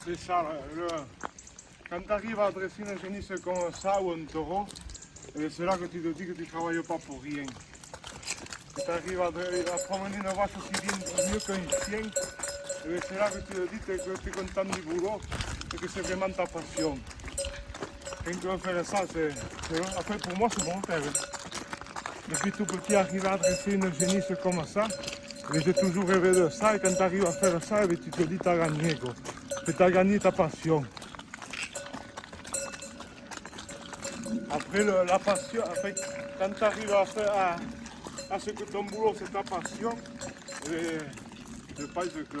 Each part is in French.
C'est ça, quand tu arrives à dresser une génisse comme ça ou un taureau, c'est là que tu te dis que tu ne travailles pas pour rien. Quand tu arrives à promener une vache aussi bien, mieux qu'un chien, c'est là que tu te dis que tu es content du boulot et que c'est vraiment ta passion. Quand tu veux faire ça, après, pour moi, c'est mon rêve. Depuis tout petit, arriver à dresser une génisse comme ça, j'ai toujours rêvé de ça. Et quand tu arrives à faire ça, tu te dis que tu as gagné. Tu as gagné ta passion. Après, la passion, après, quand tu arrives à ce que ton boulot c'est ta passion, je pense que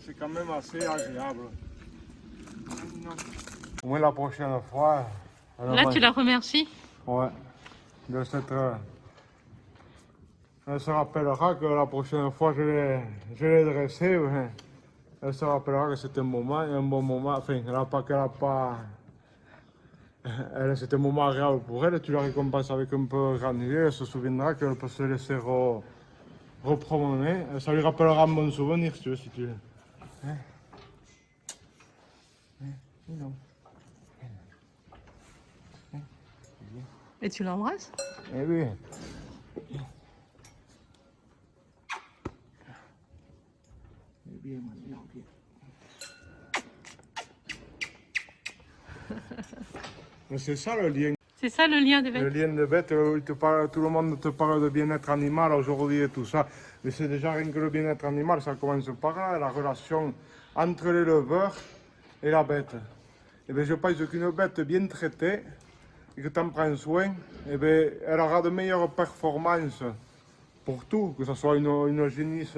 c'est quand même assez agréable. Au moins la prochaine fois. Là, tu la remercies? Ouais. De cette, elle se rappellera que la prochaine fois je l'ai dressée. Elle se rappellera que c'était un bon moment. Enfin, c'était un moment agréable pour elle. Tu la récompenses avec un peu de granulé. Elle se souviendra qu'elle peut se laisser repromener. Ça lui rappellera un bon souvenir, si tu veux. Si tu veux. Hein? Non. Et tu l'embrasses? Eh oui. Bien, maintenant, bien. C'est ça le lien. C'est ça le lien des Le bêtes? lien de bête, tout le monde te parle de bien-être animal aujourd'hui et tout ça. Mais c'est déjà rien que le bien-être animal, ça commence par là, la relation entre l'éleveur et la bête. Et bien, je pense qu'une bête bien traitée, et que tu en prends soin, et bien, elle aura de meilleures performances pour tout, que ce soit une génisse,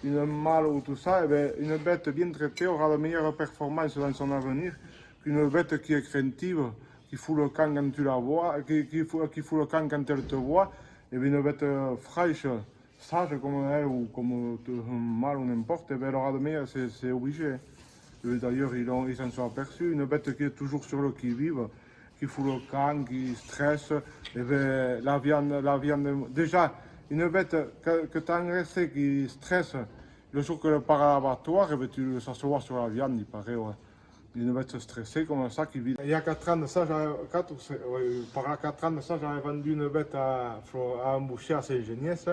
une mâle ou tout ça. Et bien, une bête bien traitée aura de meilleures performances dans son avenir qu'une bête qui est craintive, qui fout le camp quand tu la vois, qui fout le camp quand elle te voit. Et bien, une bête fraîche, sage comme elle ou comme un mâle ou n'importe, elle aura de meilleures, c'est obligé. D'ailleurs, ils s'en sont aperçus. Une bête qui est toujours sur le qui-vive, qui fout le camp, qui stresse. Et bien, la viande. Déjà, une bête que tu as engraissée qui stresse, le jour qu'elle part à l'abattoir, et bien, ça se voit sur la viande, il paraît. Ouais. Une bête stressée comme ça qui vit. Il y a 4 ans de ça, par 4 ans de ça, j'avais vendu une bête à un boucher à Saint-Geniès.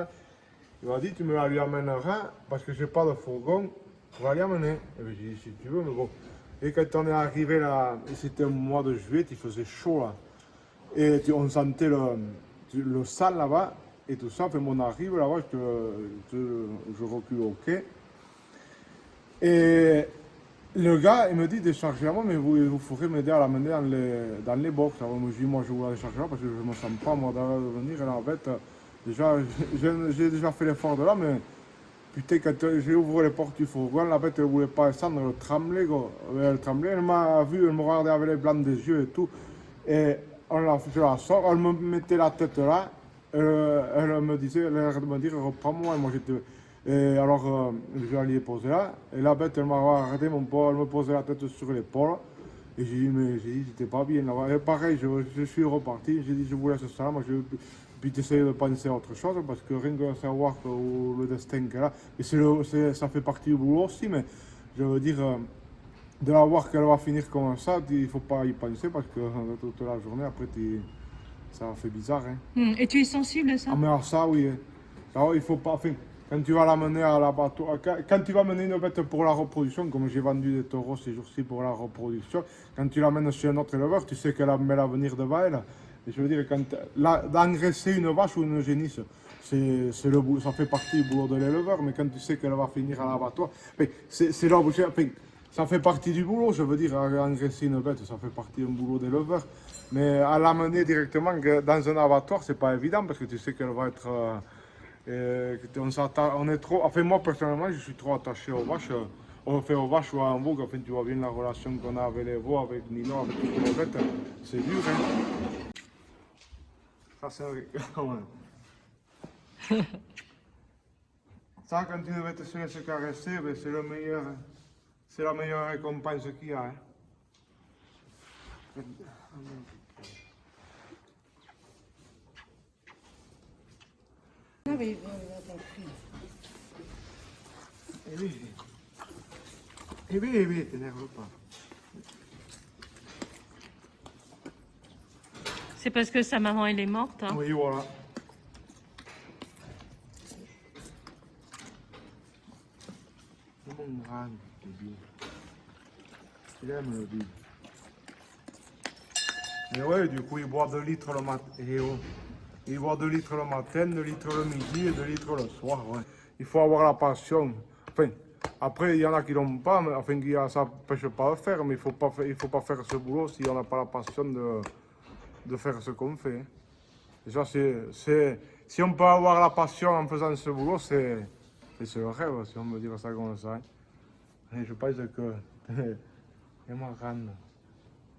Il m'a dit, tu me la lui amèneras parce que j'ai pas de fourgon pour aller amener. Et bien, j'ai dit, si tu veux, mais bon. Et quand on est arrivé là, c'était au mois de juillet, il faisait chaud là. Et on sentait le sale là-bas et tout ça. Enfin, on arrive là-bas, je recule au quai. Et le gars, il me dit de charger là-bas, mais vous ferez m'aider à l'amener dans les box. Alors, moi, je dis, moi, je voulais aller charger là parce que je ne me sens pas, moi, de venir et la bête. Déjà, j'ai déjà fait l'effort de là, mais putain, quand j'ai ouvert les portes du fourgon, la bête ne voulait pas descendre, elle tremblait, quoi. Elle tremblait, elle m'a vu, elle me regardait avec les blancs des yeux et tout. Et je la sors, elle me mettait la tête là, elle me disait, elle arrêtait de me dire, reprends-moi. Et moi, j'étais. Et alors, je l'ai posé là, et la bête, elle m'a arrêté, elle me posait la tête sur l'épaule. Et j'ai dit, mais j'étais pas bien là-bas. Et pareil, je suis reparti, j'ai dit, je vous laisse ça, moi, puis d'essayer de penser à autre chose, parce que rien que savoir que le destin qu'elle a, et ça fait partie du boulot aussi, mais je veux dire, de la voir qu'elle va finir comme ça, il ne faut pas y penser, parce que toute la journée, après, ça fait bizarre. Hein. Et tu es sensible à ça? Ah, mais alors ça, oui. Alors, il faut pas. Enfin, quand tu vas la mener à l'abattoir, quand tu vas mener une bête pour la reproduction, comme j'ai vendu des taureaux ces jours-ci pour la reproduction, quand tu l'amènes chez un autre éleveur, tu sais qu'elle a l'avenir devant elle. Et je veux dire, d'engraisser une vache ou une génisse, ça fait partie du boulot de l'éleveur, mais quand tu sais qu'elle va finir à l'abattoir, enfin, c'est l'objet. Enfin, ça fait partie du boulot, je veux dire, engraisser une bête, ça fait partie du boulot d'éleveur. Mais à l'amener directement dans un abattoir, c'est pas évident parce que tu sais qu'elle va être. On est trop. Enfin, moi personnellement, je suis trop attaché aux vaches. On fait aux vaches ou à un veau. Enfin, tu vois bien la relation qu'on a avec les veaux, avec Nino, avec toutes les bêtes. C'est dur, hein. Ça, c'est vrai. Ça, quand une bête se laisse caresser, ben, c'est le meilleur. C'est la meilleure récompense qu'il y a. Hein. Ah oui, Et oui. t'énerve pas. C'est parce que sa maman, elle est morte. Hein. Oui, voilà. C'est mon crâne, le bide. Il aime le bide. Et ouais, du coup, il boit 2 litres le matin. Il boit 2 litres le matin, 2 litres le midi et 2 litres le soir. Ouais. Il faut avoir la passion. Enfin, après, il y en a qui l'ont pas, mais enfin, ça n'empêche pas de le faire, mais il faut pas faire ce boulot si on n'a pas la passion de faire ce qu'on fait. Hein. Déjà, si on peut avoir la passion en faisant ce boulot, c'est le rêve, si on me dit ça comme ça. Hein. Et je pense que c'est marrant.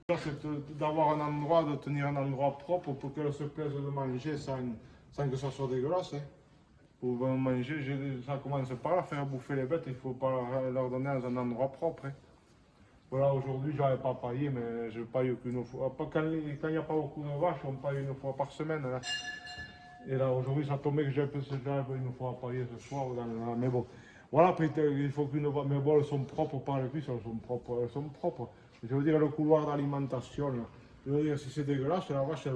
C'est d'avoir un endroit, de tenir un endroit propre pour qu'elles se plaisent de manger sans que ça soit dégueulasse. Hein. Pour manger, ça commence par là, faire bouffer les bêtes, il ne faut pas leur donner dans un endroit propre. Hein. Voilà, aujourd'hui, j'avais pas paillé, mais je paille qu'une fois. Quand il n'y a pas beaucoup de vaches, on paille une fois par semaine. Là. Et là, aujourd'hui, ça tombait que j'avais une fois à pailler ce soir. Mais bon, voilà, après, il faut qu'une vache. Mais bon, elles sont propres par les cuisses, elles sont propres. Je veux dire, le couloir d'alimentation, je veux dire, si c'est dégueulasse, la vache, elle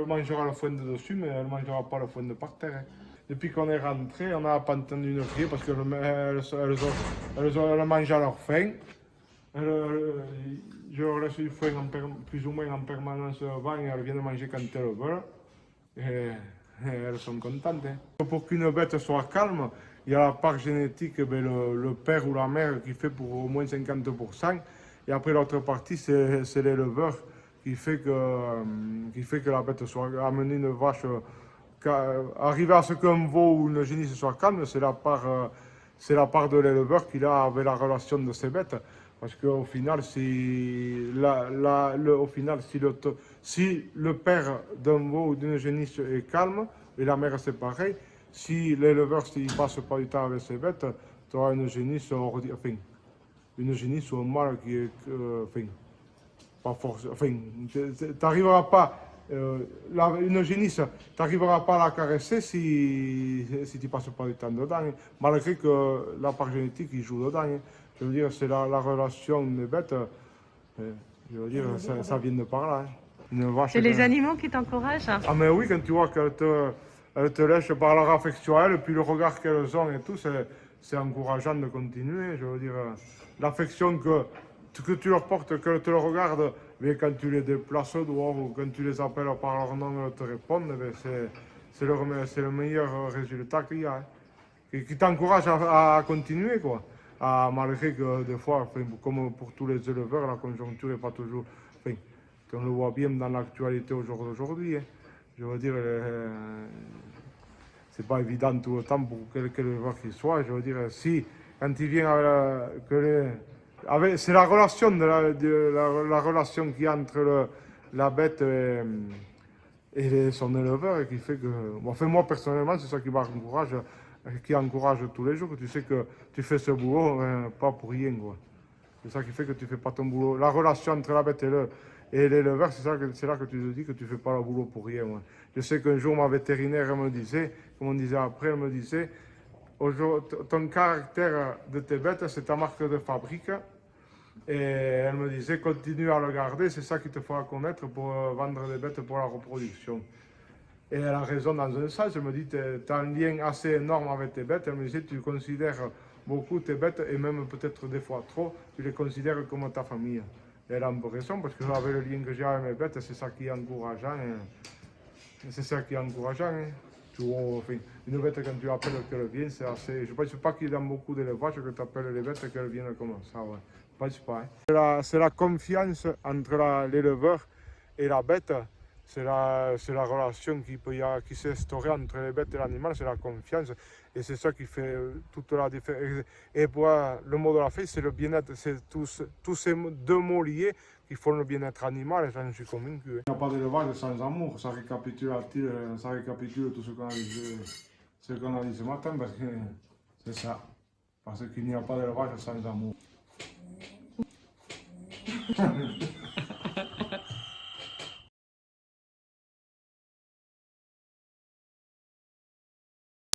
mangera le foin de dessus, mais elle ne mangera pas le foin de par terre. Hein. Depuis qu'on est rentré, on n'a pas entendu une crier parce qu'elles mangent à leur faim. Je leur laisse du foin plus ou moins en permanence devant et elles viennent manger quand elles veulent. Et elles sont contentes. Hein. Pour qu'une bête soit calme, il y a la part génétique, le père ou la mère qui fait pour au moins 50%. Et après l'autre partie, c'est l'éleveur qui fait que la bête soit amener une vache. Arriver à ce qu'un veau ou une génisse soit calme, c'est la part de l'éleveur qui a avec la relation de ses bêtes. Parce qu'au final, si le père d'un veau ou d'une génisse est calme, et la mère c'est pareil, si l'éleveur s'il passe pas du temps avec ses bêtes, tu auras une génisse, une génisse ou un mâle qui est, pas forcément, tu n'arriveras pas, une génisse, tu n'arriveras pas à la caresser si tu ne passes pas du temps dedans, hein, malgré que la part génétique il joue dedans. Hein. Je veux dire, c'est la relation des bêtes, je veux dire, ça vient de par là. Hein. C'est les animaux qui t'encouragent. Hein. Ah mais oui, quand tu vois qu'elles te lèchent par leur affection à elles, et puis le regard qu'elles ont et tout, c'est encourageant de continuer. Je veux dire, l'affection que tu leur portes, qu'elles te le regardent, mais quand tu les déplaces dehors ou quand tu les appelles par leur nom, elles te répondent, c'est le meilleur résultat qu'il y a. Hein. Qui t'encourage à continuer, quoi. Malgré que des fois, comme pour tous les éleveurs, la conjoncture n'est pas toujours... on le voit bien dans l'actualité aujourd'hui. Hein. Je veux dire, c'est pas évident tout le temps pour quel éleveur qu'il soit. Je veux dire, si, quand il vient c'est la relation, la relation qu'il y a entre la bête et son éleveur qui fait que... Bon, enfin, moi, personnellement, c'est ça qui encourage tous les jours, que tu sais que tu fais ce boulot, pas pour rien, quoi. C'est ça qui fait que tu fais pas ton boulot. La relation entre la bête et l'éleveur, c'est là que tu te dis que tu fais pas le boulot pour rien. Ouais. Je sais qu'un jour, ma vétérinaire me disait, comme on disait après, elle me disait, ton caractère de tes bêtes, c'est ta marque de fabrique. Et elle me disait, continue à le garder, c'est ça qui te fera connaître pour vendre des bêtes pour la reproduction. Et elle a raison dans un sens, elle me dit, tu as un lien assez énorme avec tes bêtes. Elle me disait, tu considères beaucoup tes bêtes, et même peut-être des fois trop, tu les considères comme ta famille. Et elle a un peu raison, parce que avec le lien que j'ai avec mes bêtes, c'est ça qui est encourageant. C'est ça qui est encourageant. Hein. Une bête, quand tu appelles qu'elle vienne, c'est assez... Je ne pense pas qu'il y a beaucoup d'élevages que tu appelles les bêtes qu'elles viennent comme ça. Ouais. Je ne pense pas. Hein. C'est la confiance entre l'éleveur et la bête. C'est la relation qui s'est instaurée entre les bêtes et l'animal, c'est la confiance. Et c'est ça qui fait toute la différence. Et pour le mot de la fête, c'est le bien-être. C'est tous ces deux mots liés qui font le bien-être animal, et j'en suis convaincu. Il n'y a pas d'élevage sans amour. Ça récapitule tout ce qu'on a dit ce matin, parce que c'est ça. Parce qu'il n'y a pas d'élevage sans amour.